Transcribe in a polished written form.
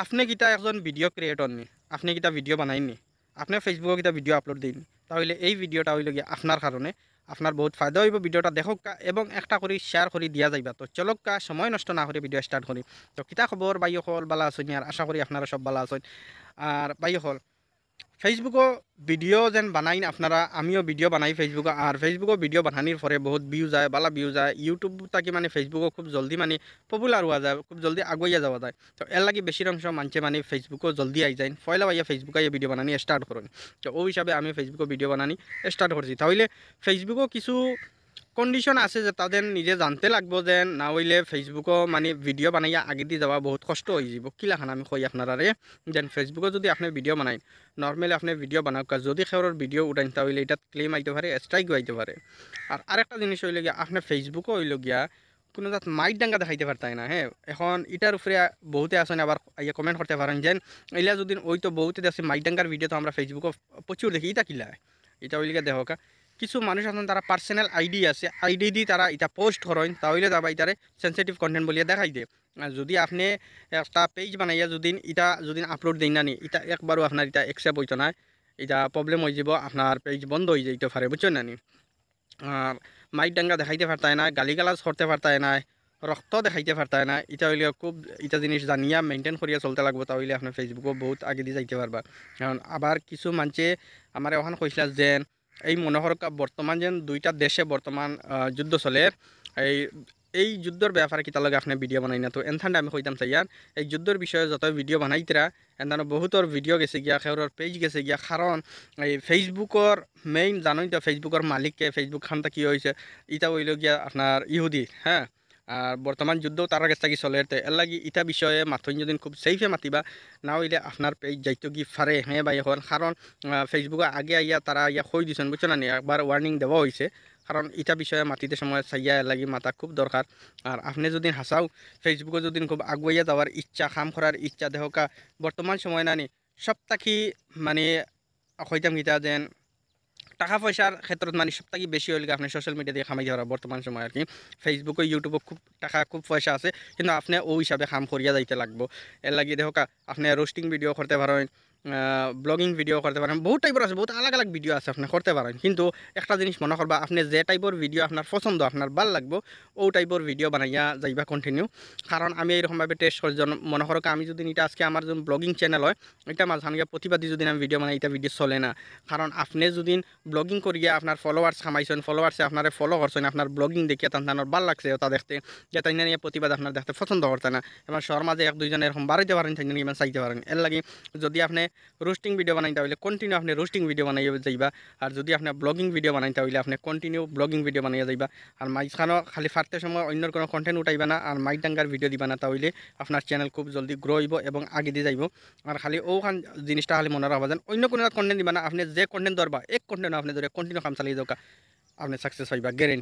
আপনি কিতা একজন ভিডিও ক্রিয়েটর নি, আপনি কিতা ভিডিও বানাইনি, আপনি ফেসবুকে কিতা ভিডিও আপলোড দিন, তাহলে এই ভিডিওটা হইল গিয়ে আপনার কারণে আপনার বহুত ফায়দা হইব। ভিডিওটা দেখক এবং একটা করে শেয়ার করে দিয়া যাইবা। তো চলক সময় নষ্ট না করে ভিডিও স্টার্ট করি। তো কিতা খবর বাইও হল বালা আছেন, আর আশা করি আপনারা সব বালা আছেন। আর বাইও হল ফেসবুকও ভিডিও যেন বানাইন আপনারা, আমিও ভিডিও বানাই ফেসবুকে। আর ফেসবুকও ভিডিও বানানির পরে বহুত ভিউ যায়, বালা ভিউ যায়। ইউটিউব থাকি মানে ফেসবুকও খুব জলদি মানে পপুলার হওয়া যায়, খুব জলদি আগুয়াইয়া যাওয়া যায়। তো এর লাগি বেশির অংশ মানুষে মানে ফেসবুকও জলদি আই যায়, ফয়লা ভাইয়া ফেসবুকে ভিডিও বানানি স্টার্ট করেন। তো ওই হিসাবে আমি ফেসবুকে ভিডিও বানানি স্টার্ট করছি। তাহলে ফেসবুকও কিছু কন্ডিশন আছে যে তাদের নিজে জানতে লাগবো যে না হইলে ফেসবুকও মানে ভিডিও বানাইয়া আগে দিয়ে যাওয়া বহুত কষ্ট হয়ে যাব। কিলাখান আমি কই আপনারা দেন ফেসবুকে যদি আপনি ভিডিও বানাই, নর্মালি আপনি ভিডিও বানাওক, যদি খেওয়ার ভিডিও উঠাইন তাহলে এটা ক্লেম আইতে পারে, স্ট্রাইকও আইতে পারে। আর আরেকটা জিনিস হইলে গিয়া আপনার ফেসবুকও হইল গিয়া কোনো তাত মাইক ডাঙ্গা দেখাইতে পারতাই না। হ্যাঁ, এখন এটার উপরে বহুতে আসেন আবার ইয়ে কমেন্ট করতে পারেন যে এলা যদি ওই তো বহুতে দেখছি মাইক ডাঙ্গার ভিডিও তো আমরা ফেসবুকে প্রচুর দেখি, এটা কিলা এটা হইলে গিয়া দেখা কিছু মানুষ আছেন তারা পার্সোনাল আইডি আছে, আইডি দিয়ে তারা এটা পোস্ট করেন, তাহলে যাবা এটারে সেন্সিটিভ কন্টেন্ট বলিয়া দেখাই দিয়ে। আর যদি আপনি একটা পেজ বানাইয়া যদি এটা যদি আপলোড দিন না নি, এটা একবারও আপনার এটা একসেপ্ট হইতো না, এটা প্রবলেম হয়ে যাব, আপনার পেজ বন্ধ হয়ে যাইতে পারে, বুঝছেন না নি। আর মাইক ডাঙ্গা দেখাইতে পারতায় না, গালিগালাজ করতে পারতায় না, রক্ত দেখাইতে পারতায় না, এটা হইলে খুব এটা জিনিস জানিয়া মেনটেন করিয়া চলতে লাগবে, তাহলে আপনার ফেসবুকও বহুত আগে দিয়ে যাইতে পারবা। কারণ আবার কিছু মানুষে আমার ওখানে কইসলা যে এই মনোহর বর্তমান যেন দুইটা দেশে বর্তমান যুদ্ধ চলে, এই এই যুদ্ধর ব্যাপারে কিতা লাগে আপনি ভিডিও বানাই না। তো এনথানটা আমি কইতাম চাইয়ার এই যুদ্ধর বিষয়ে যত ভিডিও বানাইতরা এনথান বহুতর ভিডিও গেছে গিয়া, খেউরর পেজ গেছে গিয়া। কারণ এই ফেসবুকর মেইন জানোই তো ফেসবুকর মালিককে, ফেসবুক খানটা কী হয়েছে, ইটা হইল গিয়া আপনার ইহুদি। হ্যাঁ, আর বর্তমান যুদ্ধও তার কাছ থেকে চলে, তো এর লাগি ইটা বিষয়ে মাথইন যদি খুব সেফে মাতিবা, না হইলে আপনার পেজ যাইতো কি ফারে। হ্যাঁ ভাই, এখন কারণ ফেসবুকে আগে আইয়া তারা ইয়া কই দিছেন, বুঝছো না নি, একবার ওয়ার্নিং দেওয়া হয়েছে। কারণ ইটা বিষয়ে মাতিতে সময় চাইয়া লাগি মাতা খুব দরকার। আর আপনি যদি হাসাও ফেসবুকে যদি খুব আগুয়াইয়া যাওয়ার ইচ্ছা, কাম করার ইচ্ছা দেহকা বর্তমান সময় নানি সব থাকি মানে হইতাম গীতা যেন টাকা পয়সার ক্ষেত্ৰত মানে সব থেকে বেশি হইলে আপনি সোশ্যাল মিডিয়া দিয়ে খামাই ধরা বর্তমান সময় আর কি। ফেসবুকে ইউটিউবে খুব টাকা খুব পয়সা আছে, কিন্তু আপনি ওই হিসাবে কাম করিয়া যাইতে লাগবো। এর লাগি দেখো আপনি রোস্টিং ভিডিও করতে পারেন, ব্লগিং ভিডিও করতে পারেন, বহুত টাইপের আছে, বহুত আলাগ আলাগ ভিডিও আছে আপনি করতে পারেন। কিন্তু একটা জিনিস মনে করবা, আপনি যে টাইপের ভিডিও আপনার পছন্দ, আপনার ভাল লাগবো, ও টাইপের ভিডিও বানাইয়া যাইবা কন্টিনিউ। কারণ আমি এইরকমভাবে টেস্ট করি, মনে করো আমি যদি এটা আজকে আমার যখন ব্লগিং চ্যানেল হয়, এটা মাঝখানে প্রতিবাদী যদি আমি ভিডিও বানাই, এটা ভিডিও চলে না। কারণ আপনি যদি ব্লগিং করিয়া আপনার ফলোয়ার্স কামাইছেন, ফলোয়ার্সে আপনার ফলো করছেন, আপনার ব্লগিং দেখিয়ে তার ভাল লাগছে ওটা দেখতে, যে তাই নিয়ে প্রতিবাদ আপনার দেখতে পছন্দ করতে না। এবার শহর মাঝে এক দুইজনে এরকম বাড়াইতে পারেন, তাই নিয়ে চাইতে পারেন। এর লাগে যদি আপনি রোস্টিং ভিডিও বানাইতে হলে কন্টিনিউ আপনি রোস্টিং ভিডিও বানাইয়া যাইবা। আর যদি আপনি ব্লগিং ভিডিও বানাইতে হলে আপনি কন্টিনিউ ব্লগিং ভিডিও বানাইয়া যাইবা। আর মাঝখানেও খালি ফাটতে সময় অন্য কোনো কন্টেন্ট উঠাইবা না, আর মাইক ডাঙ্গার ভিডিও দিবা না, তাহলে আপনার চ্যানেল খুব জলদি গ্রো হইব এবং আগে দিয়ে যাইব। আর খালি ওখান জিনিসটা খালি মনে রাখবা যেন অন্য কোনো কন্টেন্ট দিবা না, আপনি যে কন্টেন্ট ধরবা এক কন্টেন্ট আপনি ধরে কন্টিনিউ কাম চালিয়ে যাওয়া, আপনি সাকসেস হইবা গ্যারেন্টি।